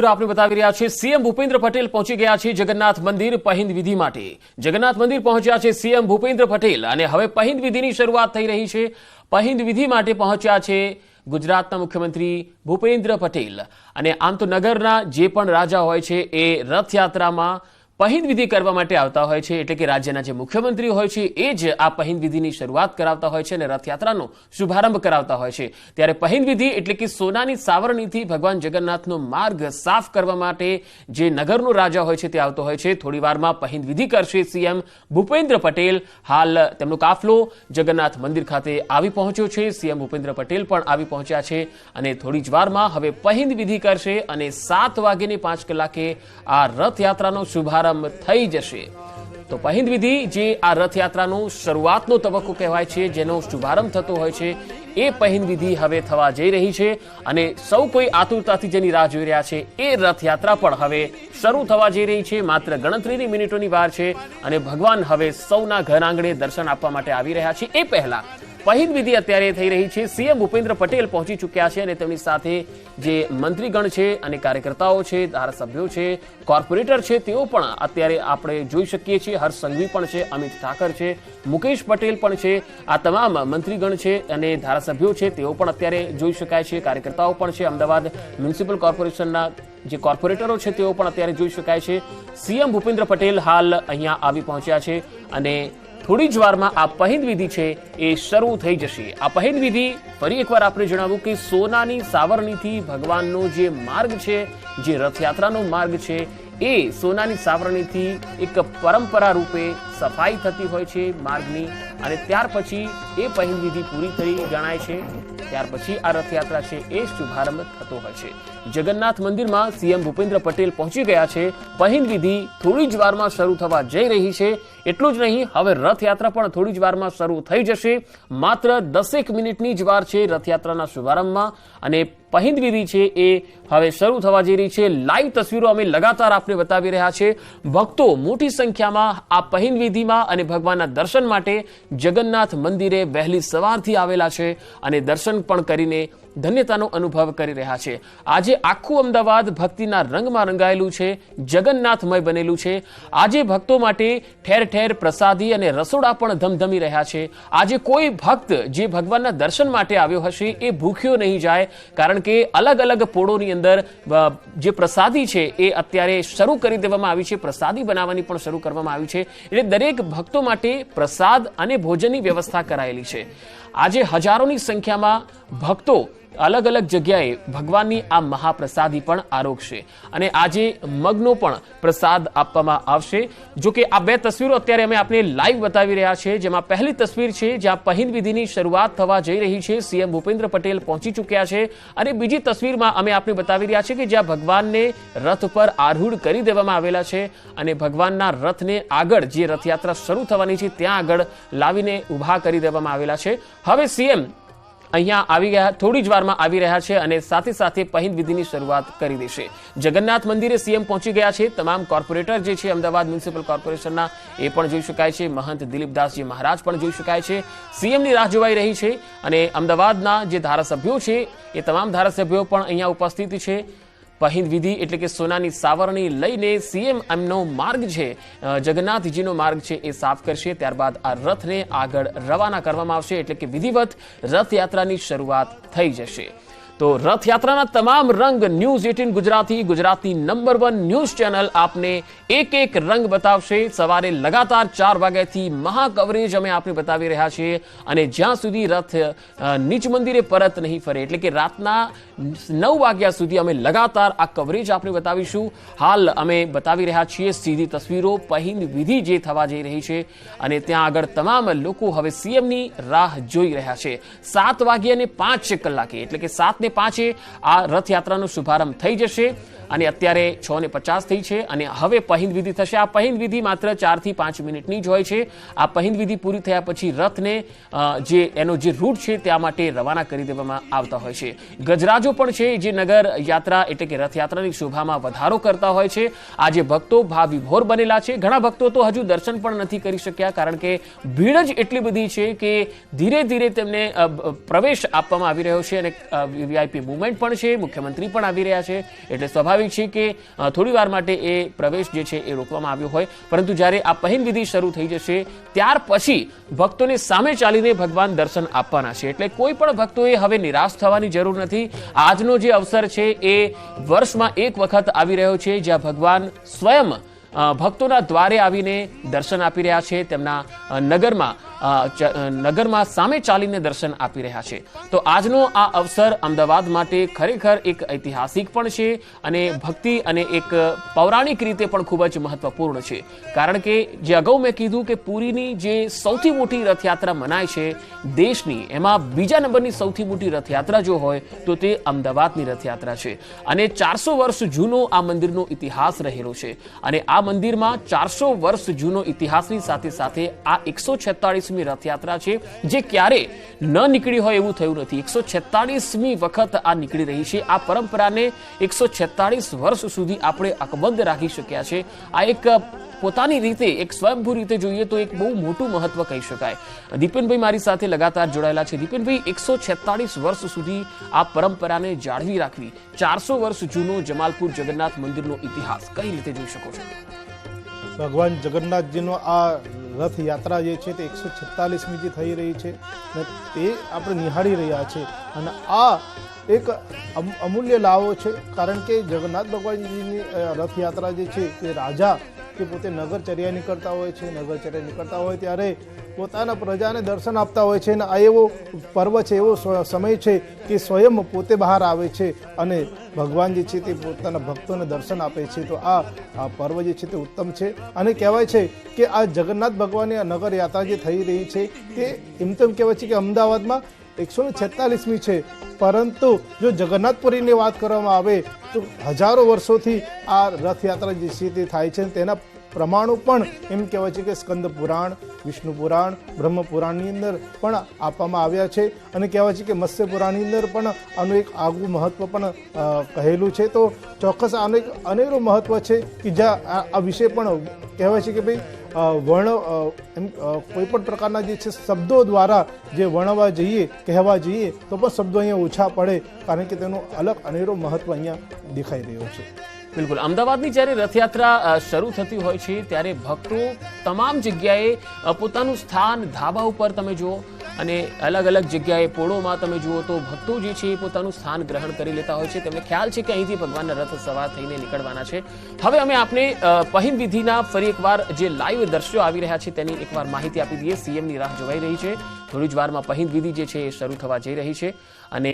આપણે બતાવી રહ્યા છે સીએમ ભૂપેન્દ્ર પટેલ પહોંચી ગયા છે જગન્નાથ મંદિર પહિંદ વિધિ માટે। જગન્નાથ મંદિર પહોંચ્યા છે સીએમ ભૂપેન્દ્ર પટેલ અને હવે પહિંદ વિધિની શરૂઆત થઈ રહી છે। પહિંદ વિધિ માટે પહોંચ્યા છે ગુજરાતના મુખ્યમંત્રી ભૂપેન્દ્ર પટેલ અને આમ તો નગરના જે પણ રાજા હોય છે એ રથયાત્રામાં પહિંદ વિધિ કરવા માટે આવતા હોય છે, એટલે કે રાજ્યના જે મુખ્યમંત્રી હોય છે એ જ આ પહિંદ વિધિની શરૂઆત કરાવતા હોય છે અને રથયાત્રાનો શુભારંભ કરાવતા હોય છે। ત્યારે પહિંદ વિધિ એટલે કે સોનાની સાવરણીથી ભગવાન જગન્નાથનો માર્ગ સાફ કરવા માટે જે નગરનો રાજા હોય છે તે આવતો હોય છે। થોડી વારમાં પહિંદ વિધિ કરશે સીએમ ભૂપેન્દ્ર પટેલ। હાલ તેમનો કાફલો જગન્નાથ મંદિર ખાતે આવી પહોંચ્યો છે। સીએમ ભૂપેન્દ્ર પટેલ પણ આવી પહોંચ્યા છે અને થોડી જ વારમાં હવે પહિંદ વિધિ કરશે અને 7:05 આ રથયાત્રાનો શુભારંભ થઈ જશે। તો પહિંદ વિધિ જે આ રથયાત્રાનો શરૂઆતનો તબક્કો કહેવાય છે, જેનો શુભારંભ થતો હોય છે, એ પહિંદ વિધિ હવે થવા જઈ રહી છે અને સૌ કોઈ આતુરતાથી જેની રાહ જોઈ રહ્યા છે એ રથયાત્રા પણ હવે શરૂ થવા જઈ રહી છે। માત્ર ગણતરીની મિનિટોની વાર છે અને ભગવાન હવે સૌના ઘર આંગણે દર્શન આપવા માટે આવી રહ્યા છે। એ પહેલા પહિંદ વિધિ અત્યારે થઈ રહી છે। સીએમ ભૂપેન્દ્ર પટેલ પહોંચી ચૂક્યા છે અને તેમની સાથે જે મંત્રીગણ છે અને કાર્યકર્તાઓ છે, ધારાસભ્યો છે, કોર્પોરેટર છે, તેઓ પણ અત્યારે આપણે જોઈ શકીએ છીએ। હર્ષ સંઘવી પણ છે, અમિત ઠાકર છે, મુકેશ પટેલ પણ છે। આ તમામ મંત્રીગણ છે અને ધારાસભ્યો છે તેઓ પણ અત્યારે જોઈ શકાય છે। કાર્યકર્તાઓ પણ છે। અમદાવાદ મ્યુનિસિપલ કોર્પોરેશનના જે કોર્પોરેટરો છે તેઓ પણ અત્યારે જોઈ શકાય છે। સીએમ ભૂપેન્દ્ર પટેલ હાલ અહીંયા આવી પહોંચ્યા છે અને થોડી જ વારમાં આ પહિંદ વિધિ છે એ શરૂ થઈ જશે। આ પહિંદ વિધિ ફરી એકવાર આપણે જણાવ્યું કે સોનાની સાવરણીથી ભગવાનનો જે માર્ગ છે, જે રથયાત્રાનો માર્ગ છે, એ સોનાની સાવરણીથી એક પરંપરા રૂપે સફાઈ થતી હોય છે માર્ગની અને ત્યાર પછી એ પહિંદ વિધિ પૂરી થઈ ગણાય છે। ત્યાર પછી આ રથયાત્રા છે એ શુભારંભ થતો હોય છે। જગન્નાથ મંદિરમાં સીએમ ભૂપેન્દ્ર પટેલ પહોંચી ગયા છે। પહિંદ વિધિ થોડી જ વારમાં શરૂ થવા જઈ રહી છે। એટલું જ નહીં, હવે રથયાત્રા પણ થોડી જ વારમાં શરૂ થઈ જશે। માત્ર 10 મિનિટની જ વાર છે રથયાત્રાના શુભારંભમાં અને પહિંદ વિધિ છે એ હવે શરૂ થવા જઈ રહી છે। લાઈવ તસવીરો અમે લગાતાર આપને બતાવી રહ્યા છે। ભક્તો મોટી સંખ્યામાં આ પહિંદ વિધિમાં અને ભગવાનના દર્શન માટે જગન્નાથ મંદિરે વહેલી સવારથી આવેલા છે અને દર્શન પણ કરીને ધન્યતાનો અનુભવ કરી રહ્યા છે। આજે આખું અમદાવાદ ભક્તિના રંગમાં રંગાયેલું છે, જગન્નાથમય બનેલું છે। આજે ભક્તો માટે ઠેર ઠેર પ્રસાદી અને રસોડા પણ ધમધમી રહ્યા છે। આજે કોઈ ભક્ત જે ભગવાનના દર્શન માટે આવ્યો હશે એ ભૂખ્યો નહીં જાય, કારણ કે અલગ અલગ પોળોની અંદર જે પ્રસાદી છે એ અત્યારે શરૂ કરી દેવામાં આવી છે। પ્રસાદી બનાવવાની પણ શરૂ કરવામાં આવી છે, એટલે દરેક ભક્તો માટે પ્રસાદ અને ભોજનની વ્યવસ્થા કરાયેલી છે। આજે હજારોની સંખ્યામાં ભક્તો અલગ અલગ જગ્યાએ ભગવાનની આ મહાપ્રસાદી પણ આરોગશે અને આજે મગનો પણ પ્રસાદ આપવામાં આવશે। જો કે આ બે તસવીરો અત્યારે અમે આપને લાઈવ બતાવી રહ્યા છે, જેમાં પહેલી તસવીર છે જ્યાં પહિંદ વિધિની શરૂઆત થવા જઈ રહી છે, સીએમ ભૂપેન્દ્ર પટેલ પહોંચી ચૂક્યા છે અને બીજી તસવીરમાં અમે આપને બતાવી રહ્યા છે કે જ્યાં ભગવાનને રથ પર આરૂઢ કરી દેવામાં આવેલા છે અને ભગવાનના રથને આગળ જે રથયાત્રા શરૂ થવાની છે ત્યાં આગળ લાવીને ઊભા કરી દેવામાં આવેલા છે। હવે સીએમ અહીંયા આવી ગયા, થોડી જ વારમાં આવી રહ્યા છે અને સાથે સાથે પહિંદ વિધિની શરૂઆત કરી દેશે। જગન્નાથ મંદિરે સીએમ પહોંચી ગયા છે। તમામ કોર્પોરેટર જે છે અમદાવાદ મ્યુનિસિપલ કોર્પોરેશનના એ પણ જોઈ શકાય છે। મહંત દિલીપદાસજી મહારાજ પણ જોઈ શકાય છે। સીએમની રાહ જોવાઈ રહી છે અને અમદાવાદના જે ધારાસભ્યો છે એ તમામ ધારાસભ્યો પણ અહીંયા ઉપસ્થિત છે। પહિંદ વિધિ એટલે કે સોનાની સાવરણી લઈને સીએમ એમનો માર્ગ છે, જગન્નાથજીનો માર્ગ છે એ સાફ કરશે। ત્યારબાદ આ રથને આગળ રવાના કરવામાં આવશે, એટલે કે વિધિવત રથયાત્રાની શરૂઆત થઈ જશે। તો રથયાત્રાના તમામ રંગ ન્યૂઝ 18 ગુજરાતી, ગુજરાતની નંબર 1 ન્યૂઝ ચેનલ આપને એક એક રંગ બતાવશે। સવારે લગાતાર 4 વાગ્યાથી મહા કવરેજ અમે આપને બતાવી રહ્યા છીએ અને જ્યાં સુધી રથ નીચ મંદિરે પરત નહીં ફરે, એટલે કે રાતના 9 વાગ્યા સુધી અમે લગાતાર આ કવરેજ આપને બતાવીશું। હાલ અમે બતાવી રહ્યા છીએ સીધી તસવીરો પહિંદ વિધિ જે થવા જઈ રહી છે અને ત્યાં આગળ તમામ લોકો હવે સીએમની રાહ જોઈ રહ્યા છે। 7:05 એટલે કે 7:05 આ રથયાત્રાનો શુભારંભ થઈ જશે અને અત્યારે 6:50 થઈ છે અને હવે પહિંદ વિધિ થશે। આ પહિંદ વિધિ માત્ર 4 થી 5 મિનિટની જ હોય છે। આ પહિંદ વિધિ પૂરી થયા પછી રથને એનો જે રૂટ છે ત્યાં માટે રવાના કરી દેવામાં આવતા હોય છે। ગજરાજો પણ છે જે નગર યાત્રા એટલે કે રથયાત્રાની શોભામાં વધારો કરતા હોય છે। આજે ભક્તો ભાવવિભોર બનેલા છે। ઘણા ભક્તો તો હજુ દર્શન પણ નથી કરી શક્યા, કારણ કે ભીડ જ એટલી બધી છે કે ધીરે ધીરે તેમને પ્રવેશ આપવામાં આવી રહ્યો છે અને વીઆઈપી મૂવમેન્ટ પણ છે, મુખ્યમંત્રી પણ આવી રહ્યા છે, એટલે સ્વાભાવિક સ્વાભાવિક છે કે થોડી વાર માટે એ પ્રવેશ જે છે એ રોકવામાં આવ્યો હોય, પરંતુ જ્યારે આ પહિંદ વિધિ શરૂ થઈ જશે ત્યાર પછી ભક્તોને સામે ચાલીને ભગવાન દર્શન આપવાના છે. એટલે કોઈ પણ ભક્તોએ હવે નિરાશ થવાની જરૂર નથી. આજનો જે અવસર છે એ વર્ષમાં એક વખત આવી રહ્યો છે, જ્યાં ભગવાન સ્વયં ભક્તોના દ્વારે આવીને દર્શન આપી રહ્યા છે, તેમના નગરમાં સામે ચાલીને દર્શન આપી રહ્યા છે. તો આજનો આ અવસર અમદાવાદ માટે ખરેખર એક ઐતિહાસિક પણ છે અને ભક્તિ અને એક પૌરાણિક રીતે પણ ખૂબ જ મહત્વપૂર્ણ છે. કારણ કે જે અગાઉ મેં કીધું કે પુરીની જે સૌથી મોટી રથયાત્રા મનાય છે દેશની, એમાં બીજા નંબરની સૌથી મોટી રથયાત્રા જો હોય તો તે અમદાવાદની રથયાત્રા છે. અને 400 વર્ષ જૂનો આ મંદિરનો ઇતિહાસ રહેલો છે. અને આ મંદિરમાં 400 વર્ષ જૂનો ઇતિહાસની સાથે સાથે આ 146મી રથયાત્રા છે, જે ક્યારે ન નીકળી હોય એવું થયું નથી. 146મી વખત આ નીકળી રહી છે. આ પરંપરાને 146 વર્ષ સુધી આપણે અકબંધ રાખી શક્યા છે. આ એક પોતાની રીતે એક સ્વયંભૂ રીતે જોઈએ તો એક બહુ મોટું મહત્વ કહી શકાય. દીપેનભાઈ મારી સાથે લગાતાર જોડાયેલા છે. દીપેનભાઈ, 146 વર્ષ સુધી આ પરંપરાને જાળવી રાખવી, 400 વર્ષ જૂનો જમાલપુર જગન્નાથ મંદિરનો ઇતિહાસ કઈ રીતે જોઈ શકો છો? ભગવાન જગન્નાથજીનો આ રથયાત્રા જે છે તે 146મી જે થઈ રહી છે તે આપણે નિહાળી રહ્યા છે. અને આ એક અમૂલ્ય લાવો છે, કારણ કે જગન્નાથ ભગવાનજીની રથયાત્રા જે છે તે રાજા કે પોતે નગરચર્યા નીકળતા હોય છે, નગરચર્યા નીકળતા હોય ત્યારે પોતાના પ્રજાને દર્શન આપતા હોય છે. અને આ એવો પર્વ છે, એવો સમય છે કે સ્વયં પોતે બહાર આવે છે અને ભગવાન જે છે તે પોતાના ભક્તોને દર્શન આપે છે. તો આ પર્વ જે છે તે ઉત્તમ છે. અને કહેવાય છે કે આ જગન્નાથ ભગવાનની નગર યાત્રા જે થઈ રહી છે તે એમ તેમ કહેવાય છે કે અમદાવાદમાં 146મી છે, પરંતુ જો જગન્નાથપુરીની વાત કરવામાં આવે તો હજારો વર્ષોથી આ રથયાત્રા જે છે તે થાય છે. તેના પ્રમાણો પણ એમ કહેવાય છે કે સ્કંદ પુરાણ, વિષ્ણુ પુરાણ, બ્રહ્મ પુરાણની અંદર પણ આપવામાં આવ્યા છે. અને કહેવાય છે કે મત્સ્ય પુરાણની અંદર પણ આનું એક આગવું મહત્વ પણ કહેલું છે. તો ચોક્કસ આનું એક અનેરું મહત્વ છે કે જ્યાં આ વિશે પણ કહેવાય છે કે ભાઈ કોઈ પણ પ્રકારના જે છે શબ્દો દ્વારા જે વર્ણવા જઈએ, કહેવા જઈએ તો પણ શબ્દો અહીંયા ઓછા પડે, કારણ કે તેનું અલગ અનેરો મહત્વ અહીંયા દેખાઈ રહ્યો છે. બિલકુલ. અમદાવાદની જ્યારે રથયાત્રા શરૂ થતી હોય છે ત્યારે ભક્તો તમામ જગ્યાએ પોતાનું સ્થાન, ધાબા ઉપર તમે જુઓ અને અલગ અલગ જગ્યાએ પોળોમાં તમે જુઓ તો ભક્તો જે છે એ પોતાનું સ્થાન ગ્રહણ કરી લેતા હોય છે. તેમને ખ્યાલ છે કે અહીંથી ભગવાનના રથ સવાર થઈને નીકળવાના છે. હવે અમે આપને પહિંદ વિધિના ફરી એકવાર જે લાઈવ દ્રશ્યો આવી રહ્યા છે તેની એકવાર માહિતી આપી દઈએ. સીએમની રાહ જોવાઈ રહી છે. થોડી જ વારમાં પહિંદ વિધિ જે છે એ શરૂ થવા જઈ રહી છે અને